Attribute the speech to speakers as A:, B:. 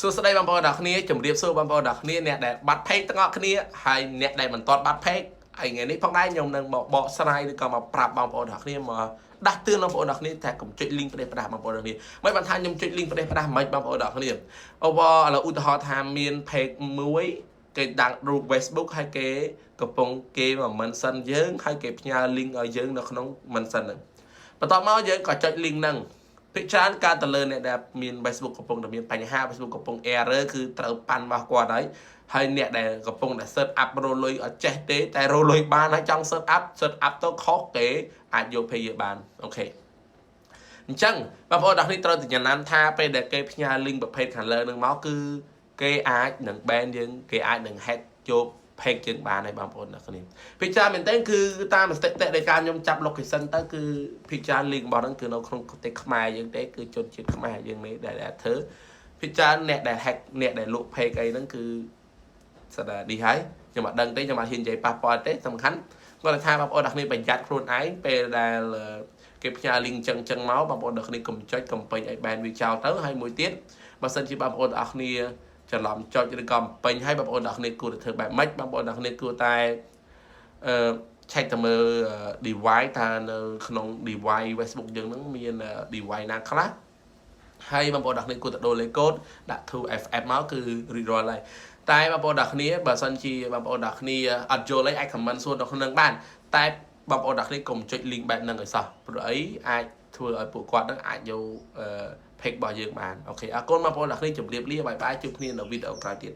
A: សួស្តីបងប្អូនអ្នកគ្នាជំរាបសួរបងប្អូនអ្នកគ្នាអ្នកដែលបាត់ផេកទាំងអស់គ្នាហើយអ្នកដែលមិនទាន់បាត់ផេកហើយថ្ងៃនេះផងដែរខ្ញុំនឹងមកបកស្រាយឬក៏មកប្រាប់បងប្អូនអ្នកគ្នាមកដាស់តឿនបងប្អូនអ្នកគ្នាតែកុំចុច link ផ្ដេសផ្ដាស់បងប្អូនអ្នកគ្នាមិនបានថាខ្ញុំចុច link ផ្ដេសផ្ដាស់មិនបងប្អូនអ្នកគ្នាអូបឥឡូវឧទាហរណ៍ថាមាន page មួយគេដាក់រូប Facebook ហើយគេកំពុងគេមក mention យើងហើយគេផ្ញើ link ឲ្យយើងនៅក្នុង mention ហ្នឹងបន្ទាប់មកយើងក៏ចុច link ហ្នឹងពិចារណាការទៅលើអ្នកដែលមាន Facebook កំពុងតែមានបញ្ហា Facebook កំពុង error គឺត្រូវប៉ាន់របស់គាត់ហើយអ្នកដែលកំពុងតែ search up រលុយអត់ចេះទេតែរលុយបានហើយចង់ search up ទៅខុសគេអាចយក page យើងបានអូខេអញ្ចឹងបងប្អូនអ្នកនេះត្រូវតែចំណាំថាពេលដែលគេផ្ញើ link ប្រភេទខាងលើនឹងមកគឺគេអាចនឹង ban យើងគេអាចនឹង hack យក page យើងបានហើយបងប្អូនអ្នកគ្នាពិចារណាមែនតើគឺតាមស្ថិតិនៃការខ្ញុំចាប់ location ទៅគឺពិចារណា link របស់ហ្នឹងគឺនៅក្នុងប្រទេសខ្មែរយើងទេគឺជនជាតិខ្មែរយើងនេះដែលធ្វើពិចារណាអ្នកដែល hack អ្នកដែលលក់ page អីហ្នឹងគឺស្ដានេះហើយខ្ញុំអត់ដឹងទេខ្ញុំអត់ហ៊ាននិយាយប៉ះពាល់ទេសំខាន់គាត់ថាបងប្អូនអ្នកគ្នាប្រយ័ត្នខ្លួនឯងពេលដែលគេផ្ញើ link ចឹងមកបងប្អូនអ្នកគ្នាកុំចុចកុំពេញឲ្យ ban វាចោលទៅហើយមួយទៀតបើសិនជាបងប្អូនអ្នកគ្នាច្រឡំចុចឬក៏ពេញឲ្យបងប្អូនអ្នកគ្នាគួរតែធ្វើបែបម៉េចបងប្អូនអ្នកគ្នាគួរតែcheck ទៅមើល device ថានៅក្នុង device Facebook យើងហ្នឹងមាន device ណាខ្លះហើយបងប្អូនអ្នកគ្នាគួរតែដូរលេខកូដដាក់ 2FF មកគឺរួចរាល់ហើយតែបងប្អូនអ្នកគ្នាបើសិនជាបងប្អូនអ្នកគ្នាអត់យល់អីអាច comment សួរនៅក្នុងបានតែបងប្អូនអ្នកគ្នាកុំចុច link បែបហ្នឹងឲ្យសោះព្រោះអីអាចធ្វើឲ្យពួកគាត់ហ្នឹងអាចយក page របស់យើងបានអូខេអរគុណបងប្អូនអ្នកគ្នាជម្រាបលាបាយបាយជួបគ្នានៅវីដេអូក្រោយទៀត